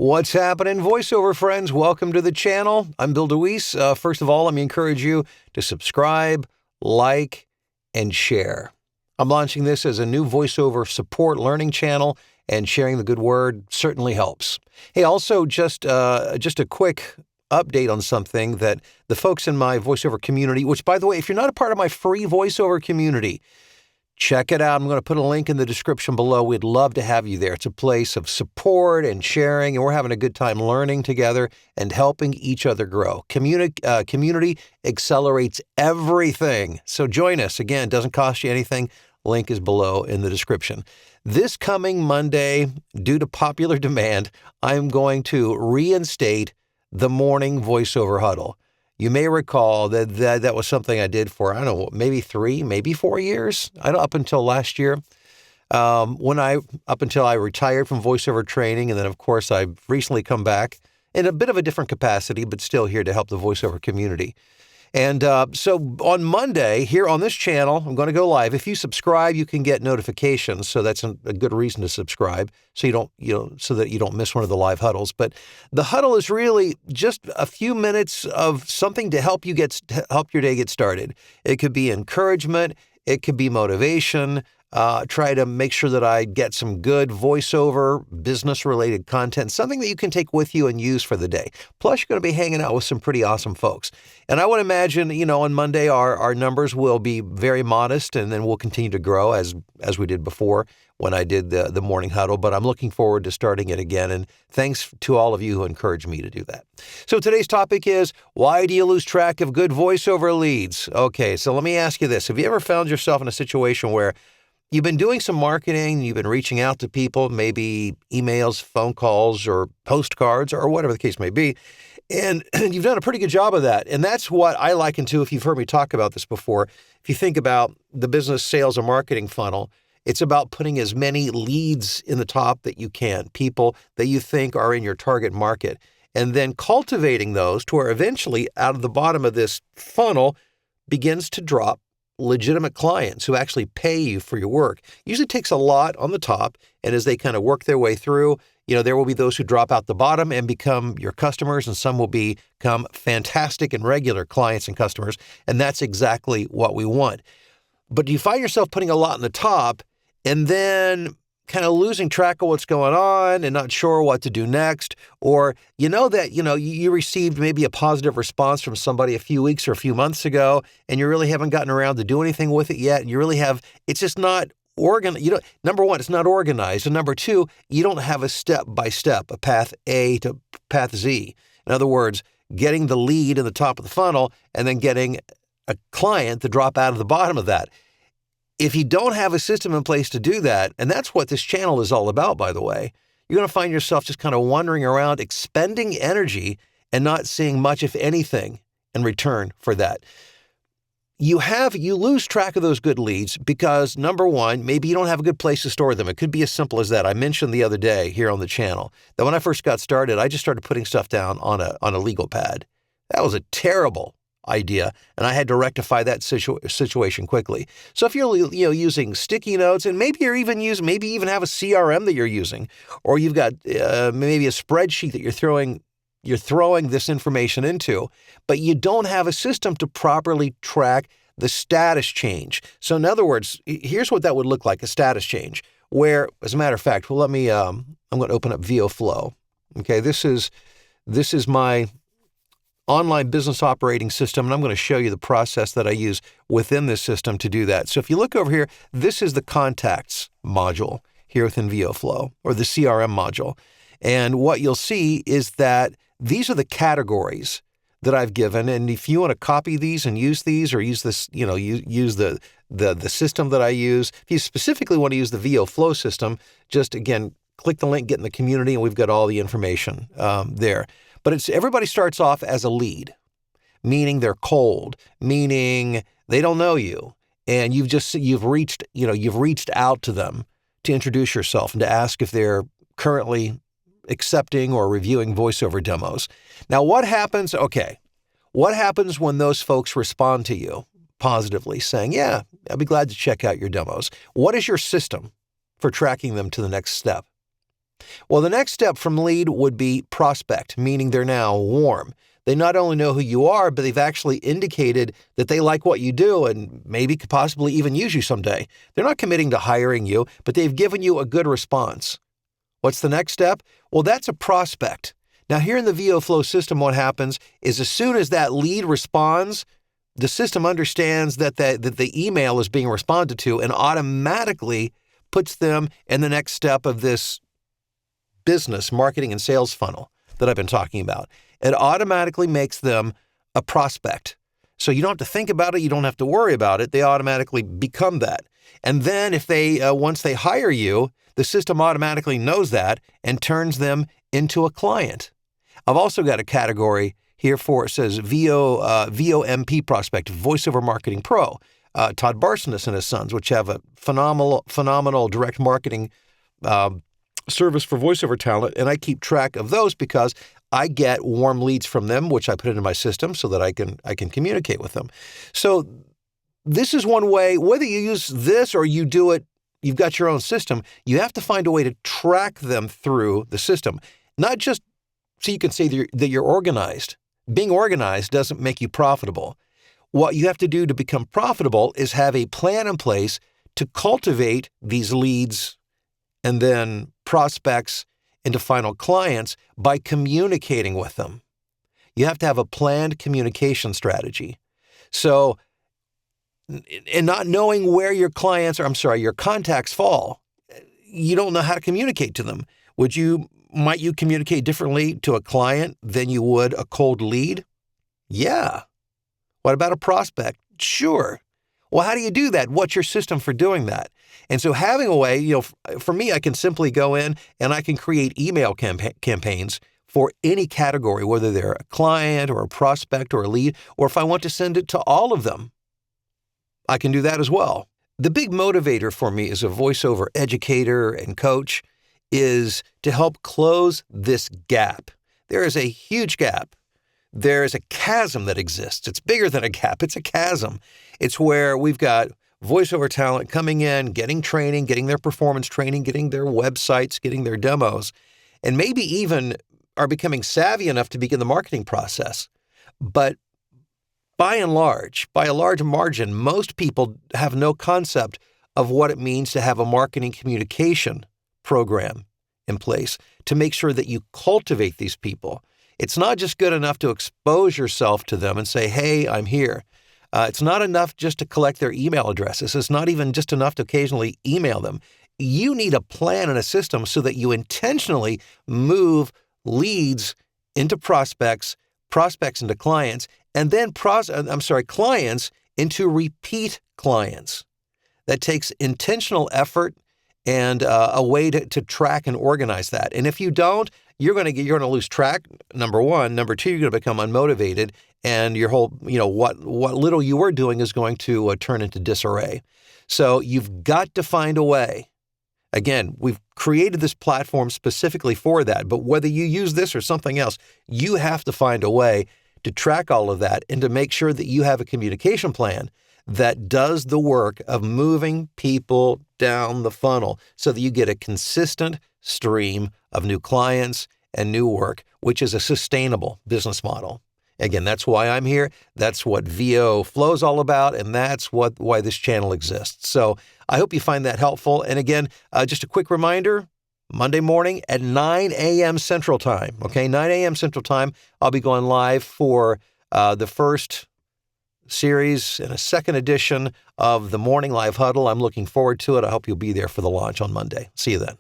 What's happening, voiceover friends? Welcome to the channel. I'm Bill DeWeese. First of all, let me encourage you to subscribe, like, and share. I'm launching this as a new voiceover support learning channel, and sharing the good word certainly helps. Hey, also just a quick update on something that the folks in my voiceover community, which, by the way, if you're not a part of my free voiceover community, check it out. I'm going to put a link in the description below. We'd love to have you there. It's a place of support and sharing, and we're having a good time learning together and helping each other grow. Community accelerates everything. So join us. Again, it doesn't cost you anything. Link is below in the description. This coming Monday, due to popular demand, I'm going to reinstate the morning voiceover huddle. You may recall that was something I did for, I don't know, maybe 3, maybe 4 years, up until last year, up until I retired from voiceover training. And then, of course, I've recently come back in a bit of a different capacity, but still here to help the voiceover community. And so on Monday here on this channel, I'm going to go live. If you subscribe, you can get notifications. So that's a good reason to subscribe, so so that you don't miss one of the live huddles. But the huddle is really just a few minutes of something to help help your day get started. It could be encouragement. It could be motivation. Try to make sure that I get some good voiceover, business-related content, something that you can take with you and use for the day. Plus, you're going to be hanging out with some pretty awesome folks. And I would imagine, on Monday, our numbers will be very modest, and then we'll continue to grow as we did before when I did the morning huddle. But I'm looking forward to starting it again. And thanks to all of you who encouraged me to do that. So today's topic is, why do you lose track of good voiceover leads? Okay, so let me ask you this. Have you ever found yourself in a situation where you've been doing some marketing, you've been reaching out to people, maybe emails, phone calls, or postcards, or whatever the case may be, and you've done a pretty good job of that. And that's what I liken to, if you've heard me talk about this before, if you think about the business sales or marketing funnel, it's about putting as many leads in the top that you can, people that you think are in your target market, and then cultivating those to where eventually out of the bottom of this funnel begins to drop legitimate clients who actually pay you for your work. Usually takes a lot on the top, and as they kind of work their way through, there will be those who drop out the bottom and become your customers, and some will become fantastic and regular clients and customers, and that's exactly what we want. But do you find yourself putting a lot in the top and then kind of losing track of what's going on and not sure what to do next? Or you received maybe a positive response from somebody a few weeks or a few months ago, and you really haven't gotten around to do anything with it yet. And it's just not organized. Number one, it's not organized. And number two, you don't have a step-by-step, a path A to path Z. In other words, getting the lead in the top of the funnel and then getting a client to drop out of the bottom of that. If you don't have a system in place to do that, and that's what this channel is all about, by the way, you're going to find yourself just kind of wandering around, expending energy and not seeing much, if anything, in return for that. You lose track of those good leads because, number one, maybe you don't have a good place to store them. It could be as simple as that. I mentioned the other day here on the channel that when I first got started, I just started putting stuff down on a legal pad. That was a terrible idea, and I had to rectify that situation quickly. So if you're using sticky notes, and maybe you even have a CRM that you're using, or you've got maybe a spreadsheet that you're throwing this information into, but you don't have a system to properly track the status change. So in other words, here's what that would look like: a status change, where, as a matter of fact, I'm going to open up VioFlow. Okay, this is my online business operating system, and I'm going to show you the process that I use within this system to do that. So if you look over here, this is the contacts module here within VioFlow, or the CRM module. And what you'll see is that these are the categories that I've given. And if you want to copy these and use these, or use this, use the system that I use, if you specifically want to use the VioFlow system, just again, click the link, get in the community, and we've got all the information there. But everybody starts off as a lead, meaning they're cold, meaning they don't know you, and you've reached out to them to introduce yourself and to ask if they're currently accepting or reviewing voiceover demos. Now, what happens? Okay, what happens when those folks respond to you positively, saying, "Yeah, I'd be glad to check out your demos"? What is your system for tracking them to the next step? Well, the next step from lead would be prospect, meaning they're now warm. They not only know who you are, but they've actually indicated that they like what you do and maybe could possibly even use you someday. They're not committing to hiring you, but they've given you a good response. What's the next step? Well, that's a prospect. Now, here in the VO Flow system, what happens is as soon as that lead responds, the system understands that the email is being responded to and automatically puts them in the next step of this business marketing and sales funnel that I've been talking about. It automatically makes them a prospect. So you don't have to think about it. You don't have to worry about it. They automatically become that. And then if they, once they hire you, the system automatically knows that and turns them into a client. I've also got a category here for, it says VOMP prospect, Voiceover Marketing Pro. Todd Barsonis and his sons, which have a phenomenal direct marketing service for voiceover talent. And I keep track of those because I get warm leads from them, which I put into my system so that I can communicate with them. So this is one way, whether you use this or you do it, you've got your own system, you have to find a way to track them through the system. Not just so you can say that you're organized. Being organized doesn't make you profitable. What you have to do to become profitable is have a plan in place to cultivate these leads and then prospects into final clients by communicating with them. You have to have a planned communication strategy. So, and not knowing where your contacts fall, you don't know how to communicate to them. Might you communicate differently to a client than you would a cold lead? Yeah. What about a prospect? Sure. Well, how do you do that? What's your system for doing that? And so having a way, for me, I can simply go in and I can create email campaigns for any category, whether they're a client or a prospect or a lead, or if I want to send it to all of them, I can do that as well. The big motivator for me as a voiceover educator and coach is to help close this gap. There is a huge gap. There is a chasm that exists. It's bigger than a gap. It's a chasm. It's where we've got voiceover talent coming in, getting training, getting their performance training, getting their websites, getting their demos, and maybe even are becoming savvy enough to begin the marketing process. But by a large margin, most people have no concept of what it means to have a marketing communication program in place to make sure that you cultivate these people. It's not just good enough to expose yourself to them and say, hey, I'm here. It's not enough just to collect their email addresses. It's not even just enough to occasionally email them. You need a plan and a system so that you intentionally move leads into prospects into clients, and then clients into repeat clients. That takes intentional effort and a way to track and organize that. And if you don't, you're going to lose track, number one. Number two, you're going to become unmotivated, and your whole, what little you were doing is going to turn into disarray. So you've got to find a way. Again, we've created this platform specifically for that, but whether you use this or something else, you have to find a way to track all of that and to make sure that you have a communication plan that does the work of moving people down the funnel so that you get a consistent stream of new clients and new work, which is a sustainable business model. Again, that's why I'm here. That's what VO Flow is all about, and that's why this channel exists. So I hope you find that helpful. And again, just a quick reminder, Monday morning at 9 a.m. Central Time. Okay, 9 a.m. Central Time, I'll be going live for the first series and a second edition of the Morning Live Huddle. I'm looking forward to it. I hope you'll be there for the launch on Monday. See you then.